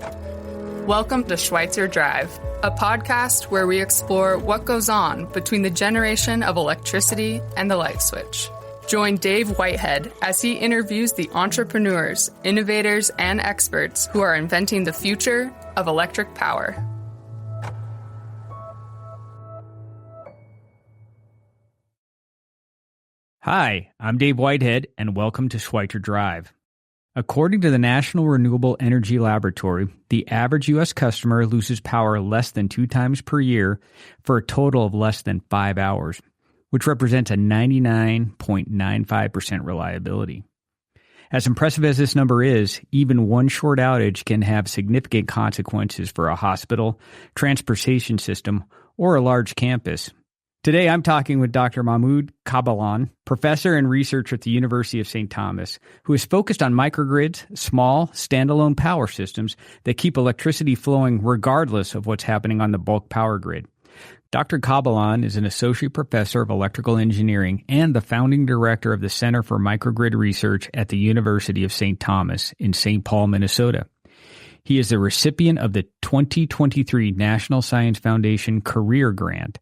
Welcome to Schweitzer Drive, a podcast where we explore what goes on between the generation of electricity and the light switch. Join Dave Whitehead as he interviews the entrepreneurs, innovators, and experts who are inventing the future of electric power. Hi, I'm Dave Whitehead, and welcome to Schweitzer Drive. According to the National Renewable Energy Laboratory, the average U.S. customer loses power less than 2 times per year for a total of less than 5 hours, which represents a 99.95% reliability. As impressive as this number is, even one short outage can have significant consequences for a hospital, transportation system, or a large campus. Today, I'm talking with Dr. Mahmoud Kabalan, professor and researcher at the University of St. Thomas, who is focused on microgrids, small, standalone power systems that keep electricity flowing regardless of what's happening on the bulk power grid. Dr. Kabalan is an associate professor of electrical engineering and the founding director of the Center for Microgrid Research at the University of St. Thomas in St. Paul, Minnesota. He is the recipient of the 2023 National Science Foundation Career Grant,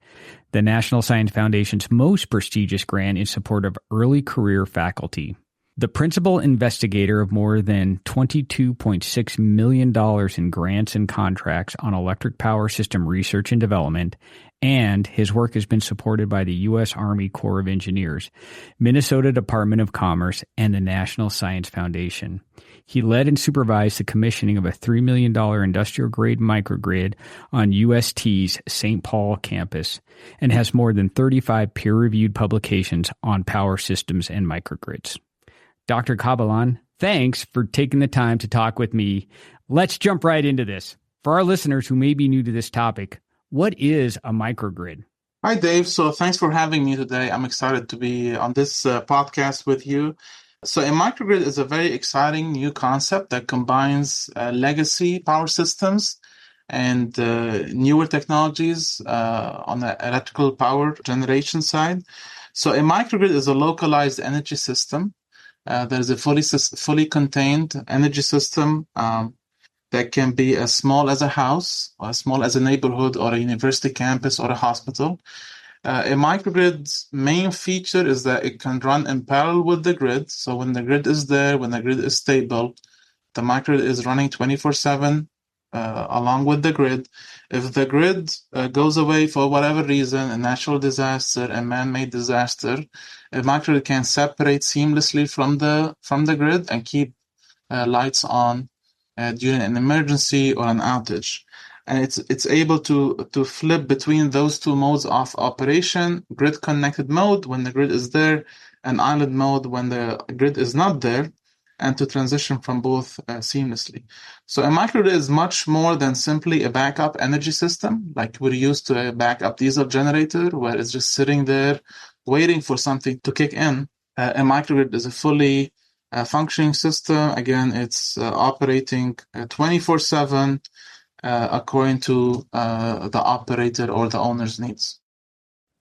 the National Science Foundation's most prestigious grant in support of early career faculty. The principal investigator of more than $22.6 million in grants and contracts on electric power system research and development, and his work has been supported by the U.S. Army Corps of Engineers, Minnesota Department of Commerce, and the National Science Foundation. He led and supervised the commissioning of a $3 million industrial-grade microgrid on UST's St. Paul campus and has more than 35 peer-reviewed publications on power systems and microgrids. Dr. Kabalan, thanks for taking the time to talk with me. Let's jump right into this. For our listeners who may be new to this topic, what is a microgrid? Hi, Dave. So thanks for having me today. I'm excited to be on this podcast with you. So a microgrid is a very exciting new concept that combines legacy power systems and newer technologies on the electrical power generation side. So a microgrid is a localized energy system. There's a fully contained energy system that can be as small as a house, or as small as a neighborhood, or a university campus, or a hospital. A microgrid's main feature is that it can run in parallel with the grid. So when the grid is there, when the grid is stable, the microgrid is running 24/7 along with the grid. If the grid goes away for whatever reason, a natural disaster, a man-made disaster, a microgrid can separate seamlessly from the grid and keep lights on during an emergency or an outage. And it's able to flip between those two modes of operation: grid-connected mode when the grid is there, and island mode when the grid is not there, and to transition from both seamlessly. So a microgrid is much more than simply a backup energy system, like we're used to a backup diesel generator, where it's just sitting there waiting for something to kick in. A microgrid is a fully functioning system. Again, it's operating 24/7 according to the operator or the owner's needs.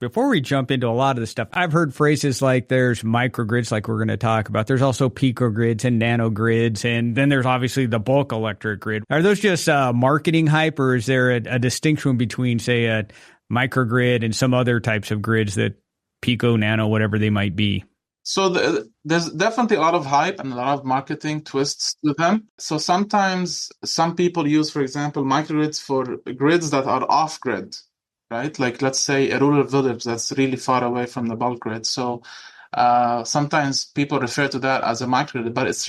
Before we jump into a lot of this stuff, I've heard phrases like there's microgrids, like we're going to talk about. There's also picogrids and nanogrids, and then there's obviously the bulk electric grid. Are those just marketing hype, or is there a distinction between, say, a microgrid and some other types of grids that pico, nano, whatever they might be? So there's definitely a lot of hype and a lot of marketing twists to them. So sometimes some people use, for example, microgrids for grids that are off-grid, right? Like, let's say a rural village that's really far away from the bulk grid. So sometimes people refer to that as a microgrid, but it's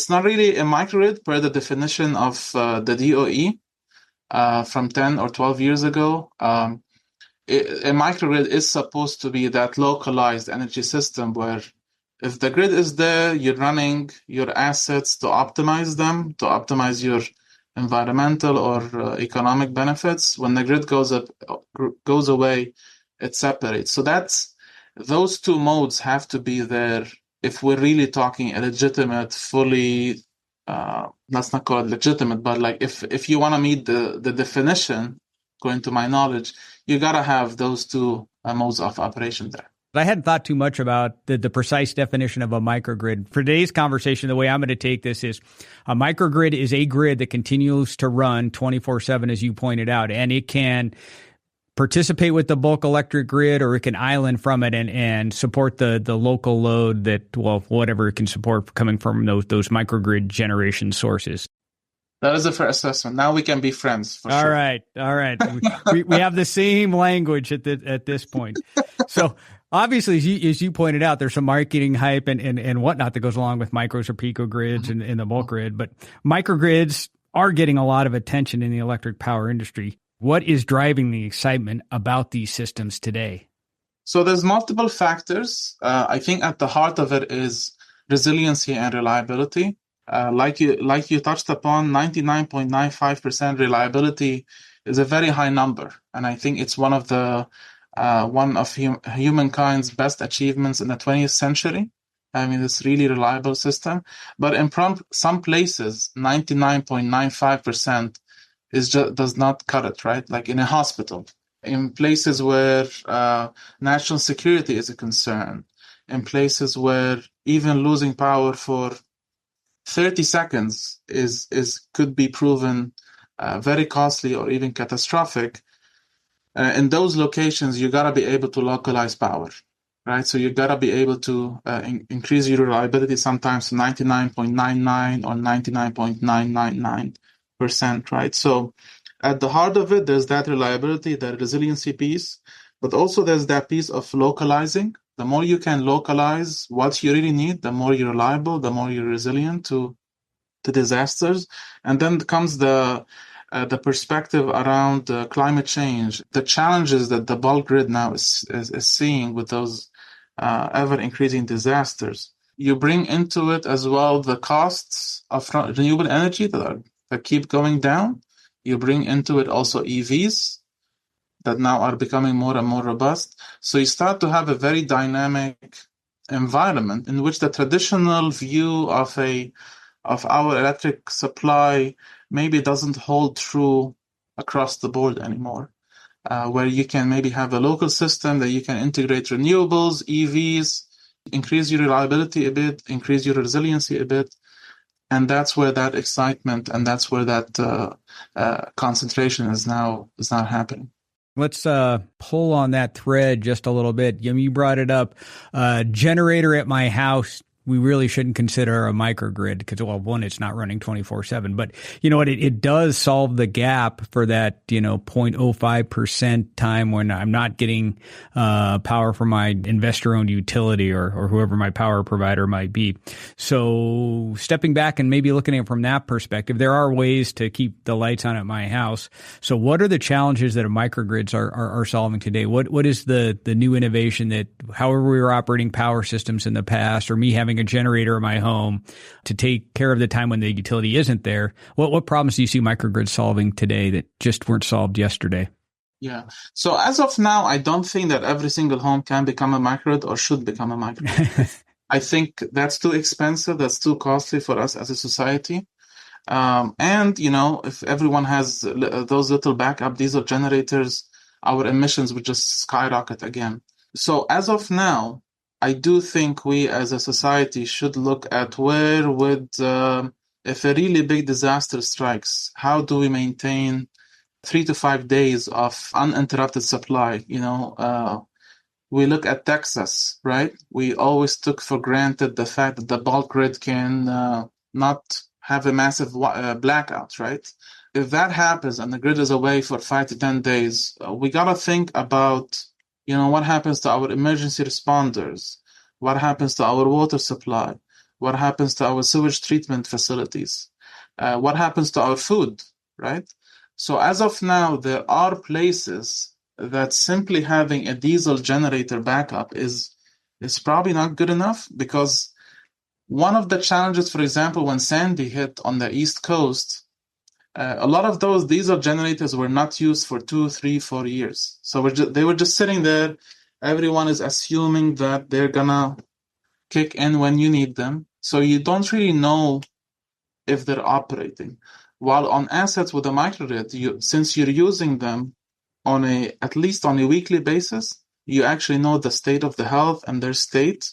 not really a microgrid per the definition of the DOE from 10 or 12 years ago. A microgrid is supposed to be that localized energy system where if the grid is there, you're running your assets to optimize them, to optimize your environmental or economic benefits. When the grid goes away, it separates. So those two modes have to be there if we're really talking a legitimate, fully, let's not call it legitimate, but like if you want to meet the definition, according to my knowledge, you got to have those two modes of operation there. I hadn't thought too much about the precise definition of a microgrid. For today's conversation, the way I'm going to take this is a microgrid is a grid that continues to run 24/7, as you pointed out, and it can participate with the bulk electric grid, or it can island from it and support the local load that, well, whatever it can support coming from those microgrid generation sources. That is a fair assessment. Now we can be friends for sure. All right. we have the same language at this point. So obviously, as you pointed out, there's some marketing hype and whatnot that goes along with micros or picogrids and the bulk grid. But microgrids are getting a lot of attention in the electric power industry. What is driving the excitement about these systems today? So there's multiple factors. I think at the heart of it is resiliency and reliability. Like you touched upon, 99.95% reliability is a very high number, and I think it's one of humankind's best achievements in the 20th century. I mean, it's really reliable system. But in some places, 99.95% does not cut it, right? Like in a hospital, in places where national security is a concern, in places where even losing power for 30 seconds could be proven very costly or even catastrophic. In those locations, you gotta be able to localize power, right? So you gotta be able to increase your reliability sometimes to 99.99 or 99.999%, right? So at the heart of it, there's that reliability, that resiliency piece, but also there's that piece of localizing. The more you can localize what you really need, the more you're reliable, the more you're resilient to disasters. And then comes the perspective around climate change, the challenges that the bulk grid now is seeing with those ever-increasing disasters. You bring into it as well the costs of renewable energy that keep going down. You bring into it also EVs that now are becoming more and more robust. So you start to have a very dynamic environment in which the traditional view of our electric supply maybe doesn't hold true across the board anymore, where you can maybe have a local system that you can integrate renewables, EVs, increase your reliability a bit, increase your resiliency a bit. And that's where that excitement and that's where that concentration is now happening. Let's pull on that thread just a little bit. You brought it up. Generator at my house, we really shouldn't consider a microgrid because, well, one, it's not running 24/7. But you know what? It does solve the gap for that, 0.05% time when I'm not getting power from my investor-owned utility or whoever my power provider might be. So stepping back and maybe looking at it from that perspective, there are ways to keep the lights on at my house. So what are the challenges that microgrids are solving today? What is the new innovation that, however we were operating power systems in the past, or me having a generator in my home to take care of the time when the utility isn't there? What problems do you see microgrids solving today that just weren't solved yesterday? Yeah. So as of now, I don't think that every single home can become a microgrid or should become a microgrid. I think that's too expensive. That's too costly for us as a society. And, if everyone has those little backup diesel generators, our emissions would just skyrocket again. So as of now, I do think we as a society should look at where if a really big disaster strikes, how do we maintain 3 to 5 days of uninterrupted supply? We look at Texas, right? We always took for granted the fact that the bulk grid can not have a massive blackout, right? If that happens and the grid is away for 5 to 10 days, we got to think about what happens to our emergency responders? What happens to our water supply? What happens to our sewage treatment facilities? What happens to our food, right? So as of now, there are places that simply having a diesel generator backup is probably not good enough, because one of the challenges, for example, when Sandy hit on the East Coast, a lot of those diesel generators were not used for 2, 3, 4 years. So they were just sitting there. Everyone is assuming that they're gonna kick in when you need them. So you don't really know if they're operating. While on assets with a microgrid, since you're using them at least on a weekly basis, you actually know the state of the health and their state,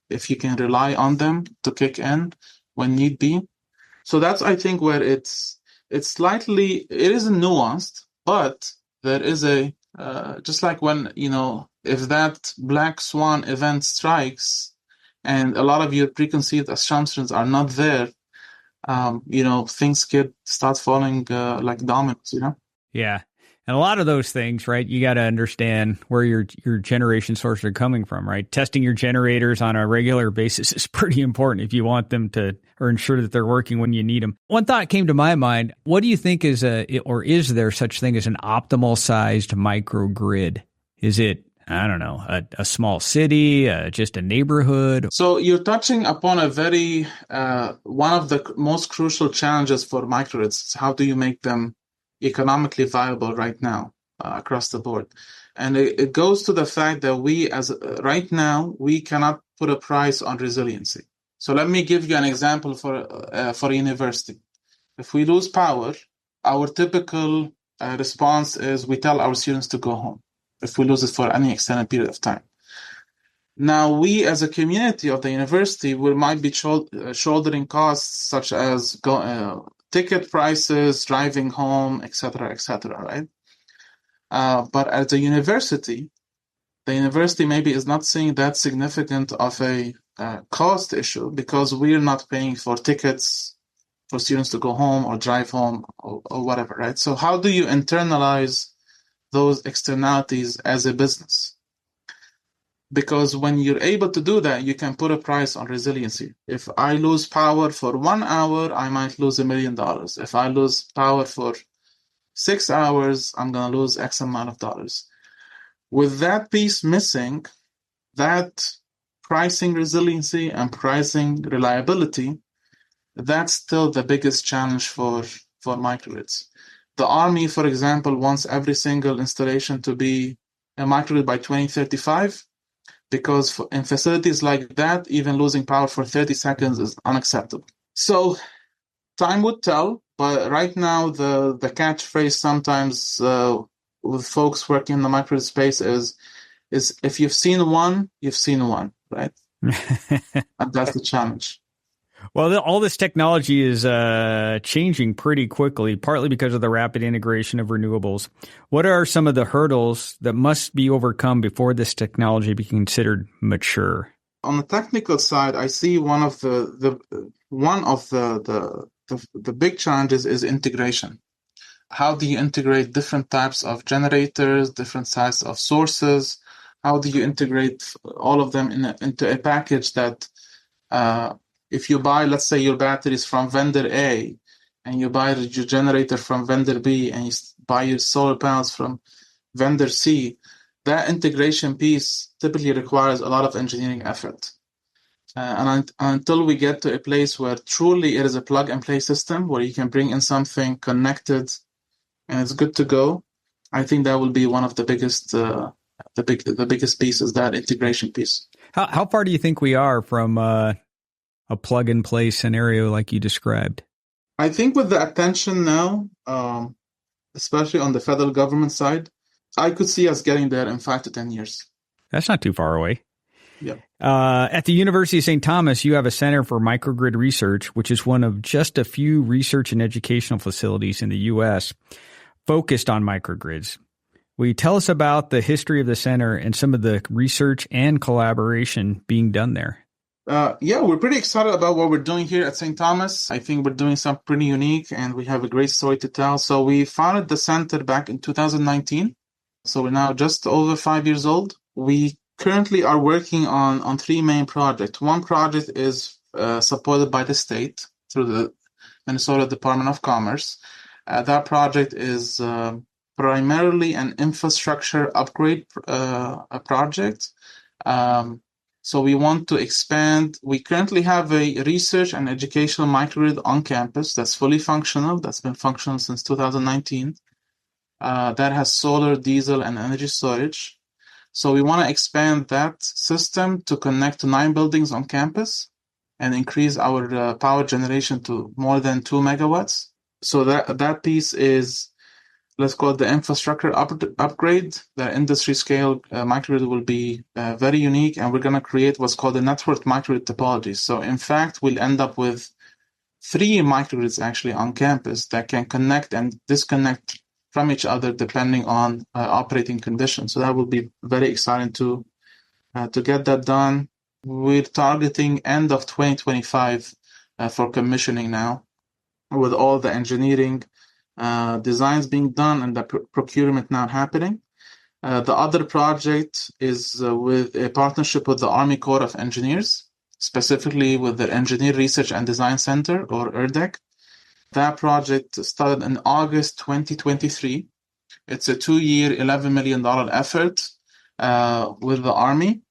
if you can rely on them to kick in when need be. So that's, I think, where it isn't nuanced, but there is just like when, if that black swan event strikes and a lot of your preconceived assumptions are not there, things could start falling like dominoes, Yeah. And a lot of those things, right, you got to understand where your generation sources are coming from, right? Testing your generators on a regular basis is pretty important if you want them to, or ensure that they're working when you need them. One thought came to my mind. What do you think is is there such thing as an optimal sized microgrid? Is it, I don't know, a small city, just a neighborhood? So you're touching upon a very, one of the most crucial challenges for microgrids. How do you make them economically viable right now across the board? And it goes to the fact that right now, we cannot put a price on resiliency. So let me give you an example for a university. If we lose power, our typical response is we tell our students to go home if we lose it for any extended period of time. Now, we as a community of the university, we might be shouldering costs such as ticket prices, driving home, etc., right? But as a university, the university maybe is not seeing that significant of a cost issue because we're not paying for tickets for students to go home or drive home or whatever, right? So how do you internalize those externalities as a business? Because when you're able to do that, you can put a price on resiliency. If I lose power for 1 hour, I might lose $1 million. If I lose power for 6 hours, I'm going to lose X amount of dollars. With that piece missing, that pricing resiliency and pricing reliability, that's still the biggest challenge for microgrids. The Army, for example, wants every single installation to be a microgrid by 2035. Because in facilities like that, even losing power for 30 seconds is unacceptable. So time would tell, but right now the catchphrase sometimes with folks working in the microgrid space is if you've seen one, right? And that's the challenge. Well, all this technology is changing pretty quickly, partly because of the rapid integration of renewables. What are some of the hurdles that must be overcome before this technology be considered mature? On the technical side, I see one of the big challenges is integration. How do you integrate different types of generators, different types of sources? How do you integrate all of them into a package that if you buy, let's say, your batteries from vendor A, and you buy your generator from vendor B, and you buy your solar panels from vendor C, that integration piece typically requires a lot of engineering effort. And until we get to a place where truly it is a plug-and-play system, where you can bring in something connected and it's good to go, I think that will be one of the biggest, the biggest piece is that integration piece. How far do you think we are from a plug-and-play scenario like you described? I think with the attention now, especially on the federal government side, I could see us getting there in 5 to 10 years. That's not too far away. Yeah. At the University of St. Thomas, you have a Center for Microgrid Research, which is one of just a few research and educational facilities in the U.S. focused on microgrids. Will you tell us about the history of the center and some of the research and collaboration being done there? Yeah, we're pretty excited about what we're doing here at St. Thomas. I think we're doing something pretty unique and we have a great story to tell. So we founded the center back in 2019. So we're now just over 5 years old. We currently are working on 3 main projects. One project is supported by the state through the Minnesota Department of Commerce. That project is primarily an infrastructure upgrade project. So we want to expand. We currently have a research and educational microgrid on campus that's fully functional. That's been functional since 2019. That has solar, diesel, and energy storage. So we want to expand that system to connect to 9 buildings on campus and increase our power generation to more than 2 megawatts. So that piece is let's call it the infrastructure upgrade. The industry scale microgrid will be very unique, and we're going to create what's called a network microgrid topology. So in fact, we'll end up with 3 microgrids actually on campus that can connect and disconnect from each other depending on operating conditions. So that will be very exciting to get that done. We're targeting end of 2025 for commissioning now, with all the engineering designs being done and the procurement now happening. The other project is with a partnership with the Army Corps of Engineers, specifically with the Engineer Research and Design Center, or ERDEC. That project started in August 2023. It's a 2-year, $11 million effort with the Army.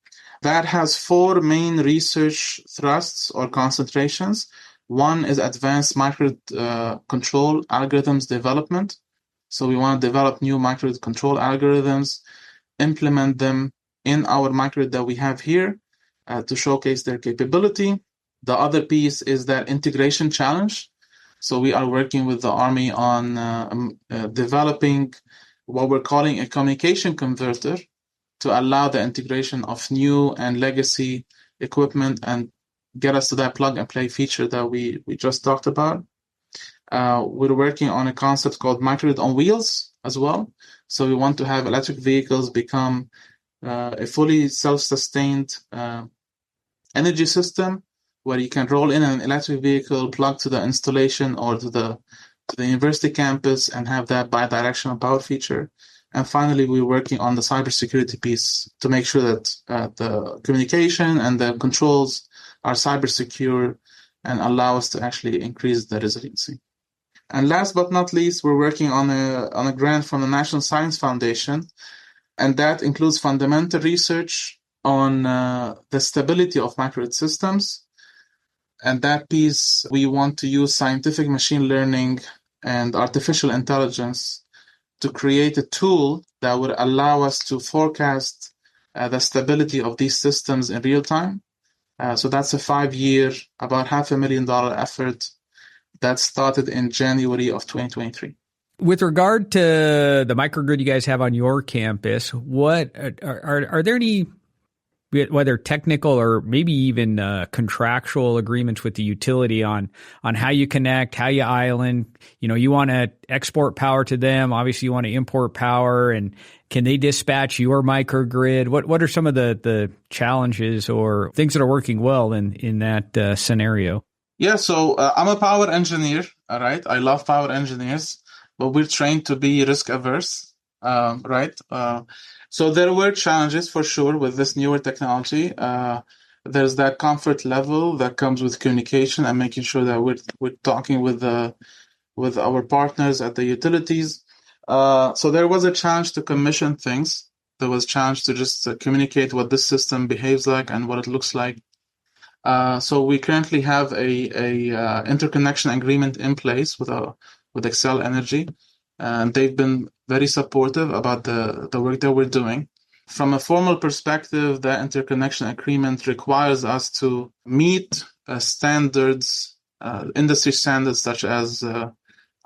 That has 4 main research thrusts or concentrations. One is advanced microgrid control algorithms development. So we want to develop new microgrid control algorithms, implement them in our microgrid that we have here to showcase their capability. The other piece is that integration challenge. So we are working with the Army on developing what we're calling a communication converter to allow the integration of new and legacy equipment and get us to that plug-and-play feature that we just talked about. We're working on a concept called microgrid on wheels as well. So we want to have electric vehicles become a fully self-sustained energy system where you can roll in an electric vehicle, plug to the installation or to the university campus, and have that bi-directional power feature. And finally, we're working on the cybersecurity piece to make sure that the communication and the controls are cyber secure and allow us to actually increase the resiliency. And last but not least, we're working on a grant from the National Science Foundation, and that includes fundamental research on the stability of microgrid systems. And that piece, we want to use scientific machine learning and artificial intelligence to create a tool that would allow us to forecast the stability of these systems in real time. So that's a 5-year, about $500,000 effort that started in January of 2023. With regard to the microgrid you guys have on your campus, what are there any, whether technical or maybe even contractual agreements with the utility on how you connect, how you island? You want to export power to them. Obviously, you want to import power, and can they dispatch your microgrid? What are some of the challenges or things that are working well in that scenario? Yeah, so I'm a power engineer. All right, I love power engineers, but we're trained to be risk averse. Right. So there were challenges for sure with this newer technology. There's that comfort level that comes with communication and making sure that we're talking with our partners at the utilities. So there was a challenge to commission things. There was a challenge to just communicate what this system behaves like and what it looks like. So we currently have a interconnection agreement in place with Xcel Energy, and they've been very supportive about the work that we're doing. From a formal perspective, that interconnection agreement requires us to meet standards, industry standards such as IEEE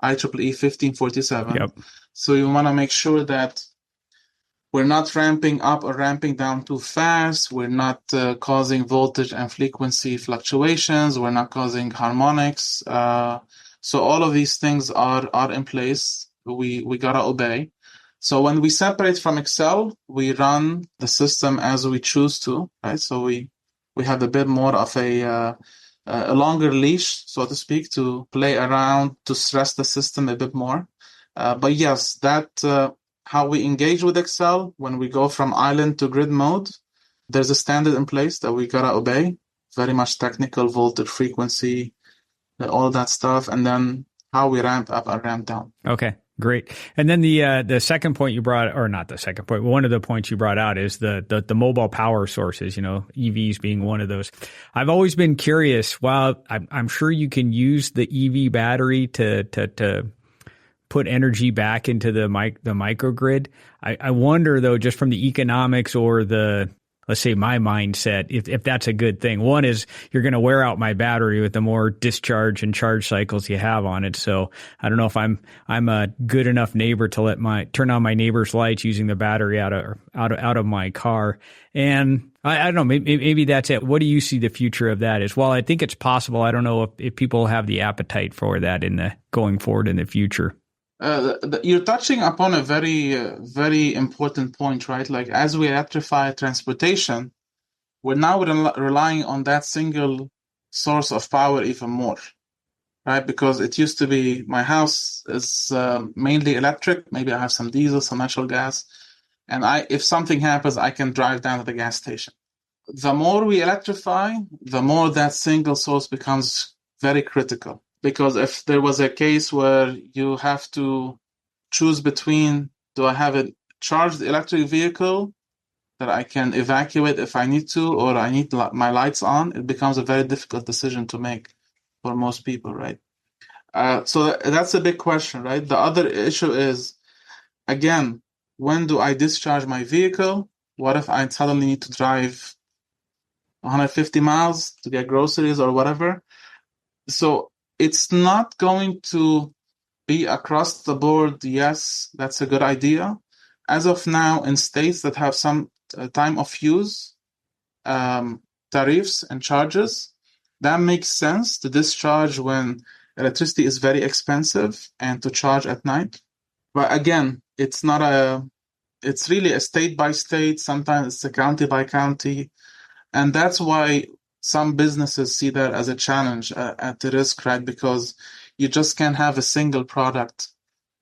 1547. Yep. So you want to make sure that we're not ramping up or ramping down too fast. We're not causing voltage and frequency fluctuations. We're not causing harmonics. So all of these things are in place. We gotta obey. So when we separate from Xcel, we run the system as we choose to, right? So we have a bit more of a longer leash, so to speak, to play around, to stress the system a bit more. But yes, that how we engage with Xcel when we go from island to grid mode, there's a standard in place that we gotta obey. Very much technical, voltage, frequency, all that stuff, and then how we ramp up and ramp down. Okay, great. And then the second point you brought, or not the second point, one of the points you brought out is the mobile power sources, EVs being one of those. I've always been curious, while I'm sure you can use the EV battery to put energy back into the microgrid. I wonder though, just from the economics or the let's say, my mindset, if that's a good thing. One is you're going to wear out my battery with the more discharge and charge cycles you have on it. So I don't know if I'm a good enough neighbor to turn on my neighbor's lights using the battery out of my car. And I don't know, maybe that's it. What do you see the future of that is? Well, I think it's possible. I don't know if people have the appetite for that going forward in the future. You're touching upon a very, very important point, right? Like, as we electrify transportation, we're now relying on that single source of power even more, right? Because it used to be my house is mainly electric. Maybe I have some diesel, some natural gas. And if something happens, I can drive down to the gas station. The more we electrify, the more that single source becomes very critical. Because if there was a case where you have to choose between, do I have a charged electric vehicle that I can evacuate if I need to, or I need my lights on, it becomes a very difficult decision to make for most people, right? So that's a big question, right? The other issue is, again, when do I discharge my vehicle? What if I suddenly need to drive 150 miles to get groceries or whatever? So it's not going to be across the board, yes, that's a good idea. As of now, in states that have some time of use tariffs and charges, that makes sense to discharge when electricity is very expensive and to charge at night. But again, it's really a state by state. Sometimes it's a county by county. And that's why some businesses see that as a challenge at the risk, right? Because you just can't have a single product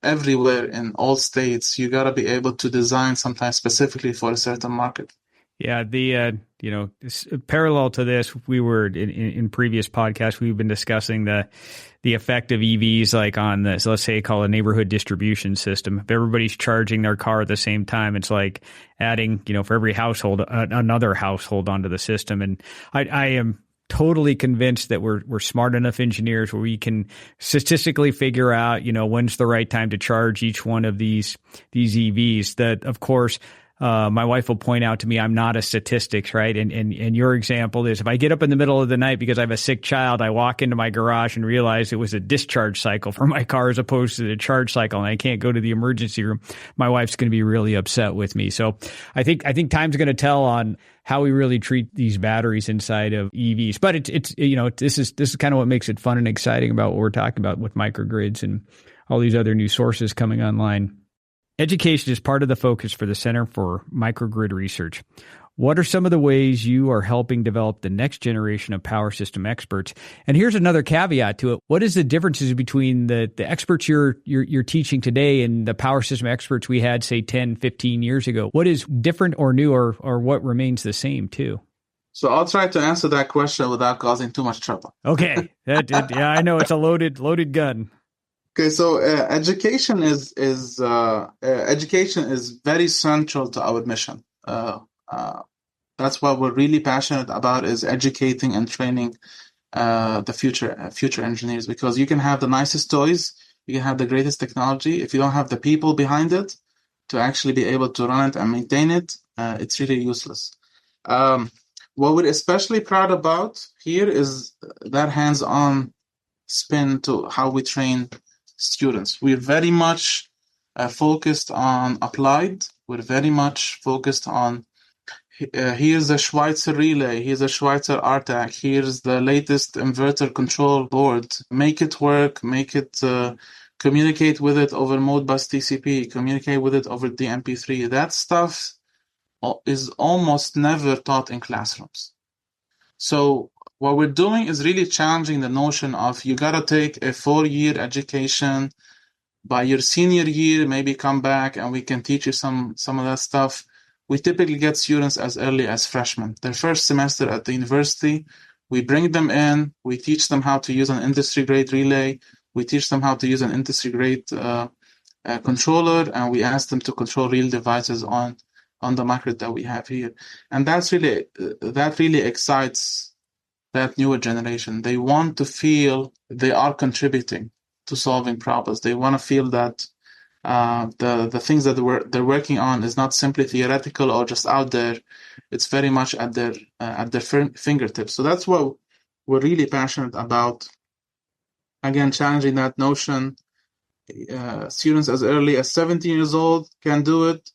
everywhere in all states. You got to be able to design sometimes specifically for a certain market. Yeah, parallel to this, we were in previous podcasts, we've been discussing the effect of EVs, like on this, let's say, call a neighborhood distribution system. If everybody's charging their car at the same time, it's like adding, for every household, another household onto the system. And I am totally convinced that we're smart enough engineers where we can statistically figure out, when's the right time to charge each one of these EVs. That, of course, my wife will point out to me, I'm not a statistics, right? And your example is, if I get up in the middle of the night because I have a sick child, I walk into my garage and realize it was a discharge cycle for my car as opposed to the charge cycle, and I can't go to the emergency room, my wife's going to be really upset with me. So I think time's going to tell on how we really treat these batteries inside of EVs. But this is kind of what makes it fun and exciting about what we're talking about with microgrids and all these other new sources coming online. Education is part of the focus for the Center for Microgrid Research. What are some of the ways you are helping develop the next generation of power system experts? And here's another caveat to it. What is the differences between the experts you're teaching today and the power system experts we had, say, 10, 15 years ago? What is different or new, or what remains the same too? So I'll try to answer that question without causing too much trouble. Okay. Yeah, I know it's a loaded gun. Okay, so education is very central to our mission. That's what we're really passionate about, is educating and training the future engineers. Because you can have the nicest toys, you can have the greatest technology, if you don't have the people behind it to actually be able to run it and maintain it, it's really useless. What we're especially proud about here is that hands-on spin to how we train students. We're very much focused on applied. We're very much focused on here's a Schweitzer relay, here's a Schweitzer RTAC, here's the latest inverter control board. Make it work, make it communicate with it over Modbus TCP, communicate with it over DMP3. That stuff is almost never taught in classrooms. So what we're doing is really challenging the notion of you got to take a 4-year education. By your senior year, maybe come back and we can teach you some of that stuff. We typically get students as early as freshmen. Their first semester at the university, we bring them in, we teach them how to use an industry-grade relay, we teach them how to use an industry-grade controller, and we ask them to control real devices on the microgrid that we have here. And that really excites that newer generation. They want to feel they are contributing to solving problems. They want to feel that The things that they're working on is not simply theoretical or just out there. It's very much at their fingertips. So that's what we're really passionate about. Again, challenging that notion. Students as early as 17 years old can do it,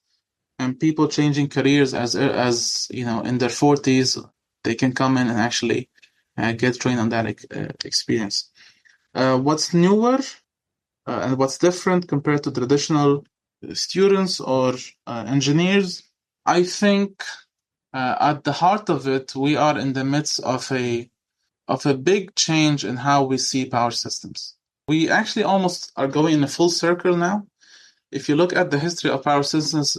and people changing careers as you know, in their 40s, they can come in and actually get trained on that experience. What's newer and what's different compared to traditional students or engineers? I think at the heart of it, we are in the midst of a big change in how we see power systems. We actually almost are going in a full circle now. If you look at the history of power systems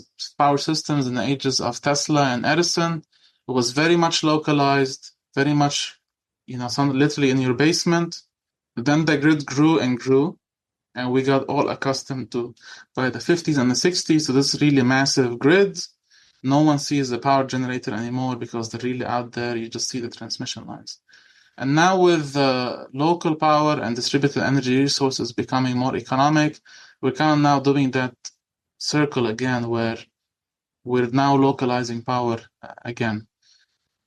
in the ages of Tesla and Edison, it was very much localized, very much, you know, literally in your basement. Then the grid grew and grew, and we got all accustomed to, by the 50s and the 60s, to this really massive grids. No one sees the power generator anymore because they're really out there. You just see the transmission lines. And now with local power and distributed energy resources becoming more economic, we're kind of now doing that circle again where we're now localizing power again.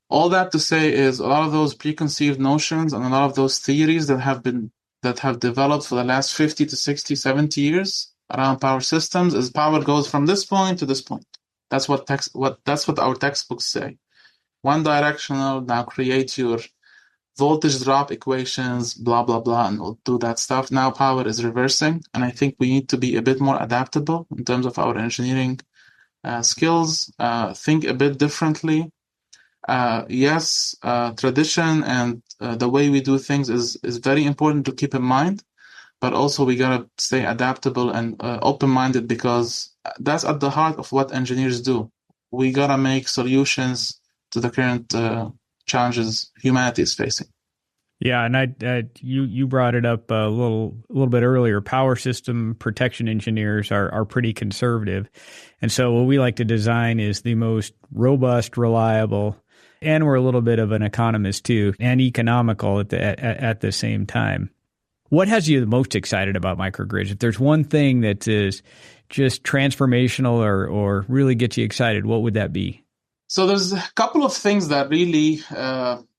All that to say is a lot of those preconceived notions and a lot of those theories that have developed for the last 50 to 60, 70 years around power systems is power goes from this point to this point. That's what our textbooks say. One directional, now create your voltage drop equations, blah, blah, blah, and we'll do that stuff. Now power is reversing, and I think we need to be a bit more adaptable in terms of our engineering skills, think a bit differently. Yes, tradition and the way we do things is very important to keep in mind, but also we gotta stay adaptable and open-minded, because that's at the heart of what engineers do. We gotta make solutions to the current challenges humanity is facing. Yeah, and you brought it up a little bit earlier. Power system protection engineers are pretty conservative, and so what we like to design is the most robust, reliable, and we're a little bit of an economist too, and economical at the same time. What has you the most excited about microgrids? If there's one thing that is just transformational or really gets you excited, what would that be? So there's a couple of things that really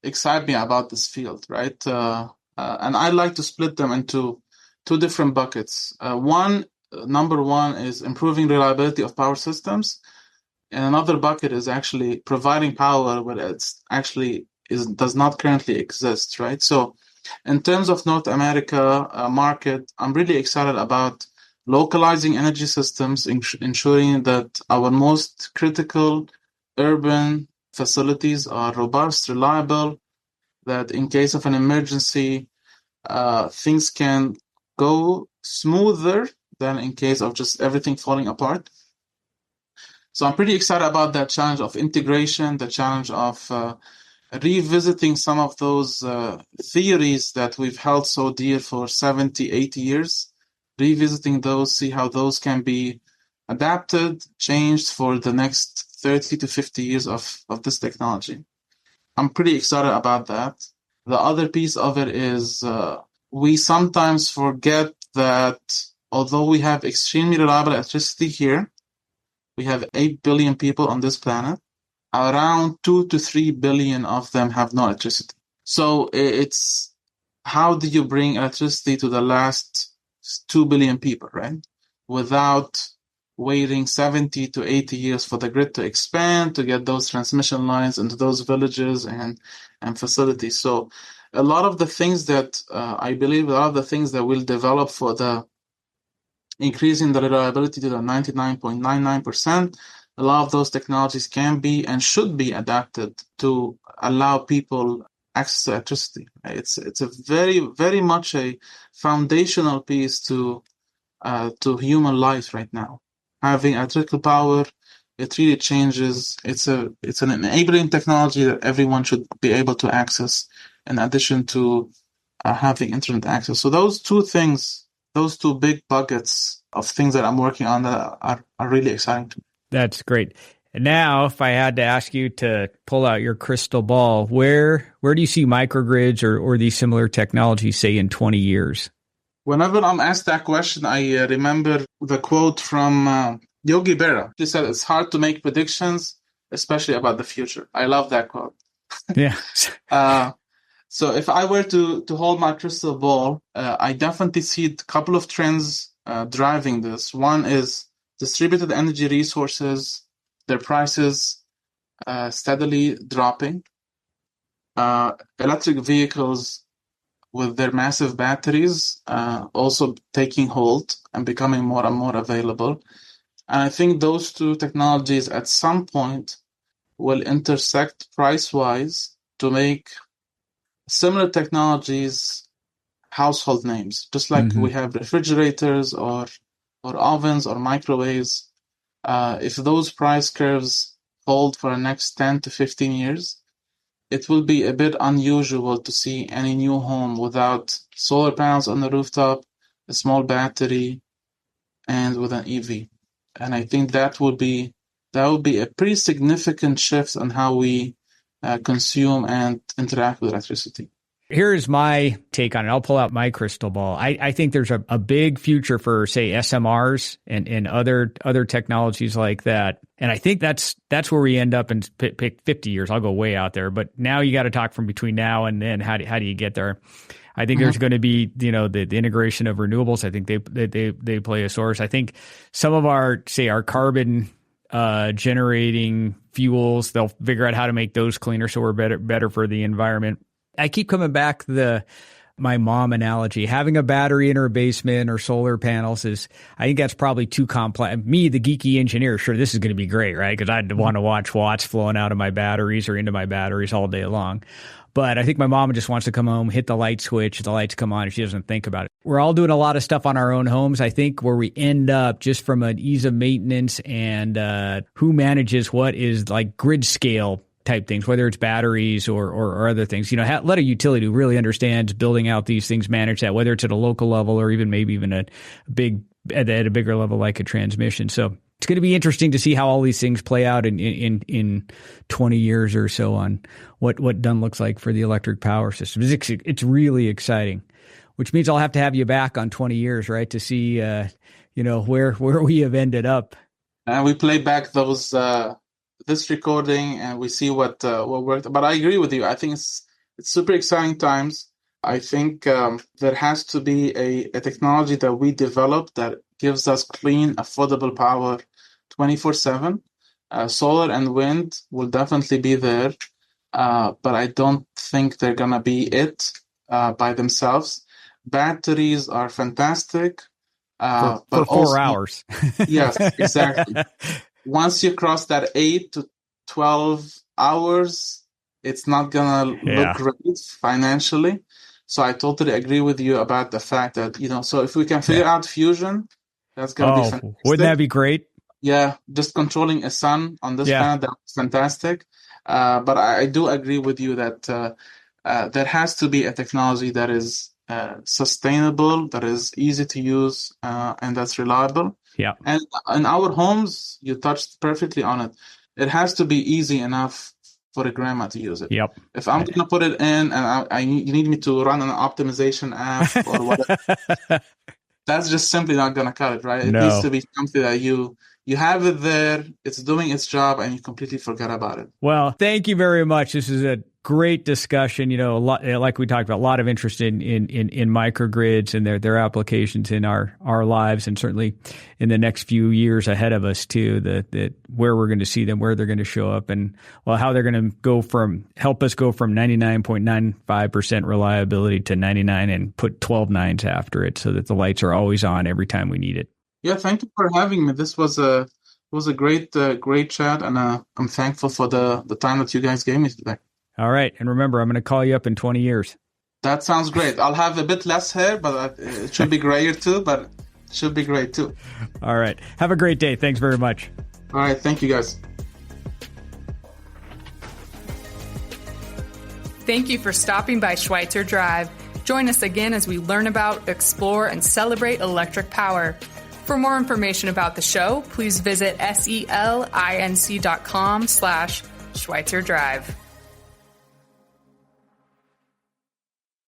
excite me about this field, right? And I like to split them into two different buckets. Number one is improving reliability of power systems, and another bucket is actually providing power where it's actually does not currently exist, right? So in terms of North America market, I'm really excited about localizing energy systems, ensuring that our most critical urban facilities are robust, reliable, that in case of an emergency, things can go smoother than in case of just everything falling apart. So I'm pretty excited about that challenge of integration, the challenge of revisiting some of those theories that we've held so dear for 70, 80 years, revisiting those, see how those can be adapted, changed for the next 30 to 50 years of this technology. I'm pretty excited about that. The other piece of it is we sometimes forget that although we have extremely reliable electricity here, we have 8 billion people on this planet. Around 2 to 3 billion of them have no electricity. So it's how do you bring electricity to the last 2 billion people, right? Without waiting 70 to 80 years for the grid to expand, to get those transmission lines into those villages and facilities. So a lot of the things that I believe, a lot of the things that will develop for the increasing the reliability to the 99.99%, a lot of those technologies can be and should be adapted to allow people access to electricity. It's a very, very much a foundational piece to human life right now. Having electrical power, it really changes. It's an enabling technology that everyone should be able to access, in addition to having internet access. So those two things, those two big buckets of things that I'm working on that are really exciting to me. That's great. And now, if I had to ask you to pull out your crystal ball, where do you see microgrids or these similar technologies, say, in 20 years? Whenever I'm asked that question, I remember the quote from Yogi Berra. He said, "It's hard to make predictions, especially about the future." I love that quote. Yeah. So if I were to hold my crystal ball, I definitely see a couple of trends driving this. One is distributed energy resources, their prices steadily dropping. Electric vehicles with their massive batteries also taking hold and becoming more and more available. And I think those two technologies at some point will intersect price-wise to make similar technologies household names, just like we have refrigerators or ovens or microwaves. If those price curves hold for the next 10 to 15 years, it will be a bit unusual to see any new home without solar panels on the rooftop, a small battery, and with an EV. And I think that would be a pretty significant shift on how we consume and interact with electricity. Here's my take on it. I'll pull out my crystal ball. I think there's a big future for, say, SMRs and other technologies like that. And I think that's where we end up in pick 50 years. I'll go way out there. But now you got to talk from between now and then. How do you get there? I think there's going to be, the integration of renewables. I think they play a source. I think some of our carbon generating fuels, they'll figure out how to make those cleaner so we're better for the environment. I keep coming back to my mom analogy. Having a battery in her basement or solar panels I think that's probably too complex. Me, the geeky engineer, sure, this is going to be great, right? Because I'd want to watch watts flowing out of my batteries or into my batteries all day long. But I think my mom just wants to come home, hit the light switch, the lights come on, and she doesn't think about it. We're all doing a lot of stuff on our own homes. I think where we end up just from an ease of maintenance and who manages what is like grid scale type things, whether it's batteries or other things. Let a utility who really understands building out these things manage that, whether it's at a local level or maybe even at a bigger level like a transmission. So it's going to be interesting to see how all these things play out in 20 years or so on what done looks like for the electric power system. It's really exciting, which means I'll have to have you back on 20 years, right, to see where we have ended up. And we play back those this recording and we see what worked. But I agree with you. I think it's super exciting times. I think there has to be a technology that we develop that gives us clean, affordable power 24/7. Solar and wind will definitely be there, but I don't think they're going to be it by themselves. Batteries are fantastic. For 4 hours. Yes, exactly. Once you cross that 8 to 12 hours, it's not going to look great financially. So I totally agree with you about the fact that, so if we can figure out fusion, that's going to be fantastic. Wouldn't that be great? Yeah, just controlling a sun on this planet, that's fantastic. But I do agree with you that there has to be a technology that is sustainable, that is easy to use, and that's reliable. Yeah. And in our homes, you touched perfectly on it. It has to be easy enough for a grandma to use it. Yep. If I'm going to put it in and you need me to run an optimization app or whatever, that's just simply not going to cut it, right? It needs to be something that you have it there, it's doing its job, and you completely forget about it. Well, thank you very much. This is a great discussion. A lot, like we talked about, a lot of interest in microgrids and their applications in our lives, and certainly in the next few years ahead of us too. That where we're going to see them, where they're going to show up, and how they're going to help us go from 99.95% reliability to 99 and put 12 nines after it, so that the lights are always on every time we need it. Yeah, thank you for having me. This was a great chat, and I'm thankful for the time that you guys gave me today. All right, and remember, I'm going to call you up in 20 years. That sounds great. I'll have a bit less hair, but it should be grayer too. But it should be great too. All right, have a great day. Thanks very much. All right, thank you guys. Thank you for stopping by Schweitzer Drive. Join us again as we learn about, explore, and celebrate electric power. For more information about the show, please visit selinc.com/Schweitzer Drive.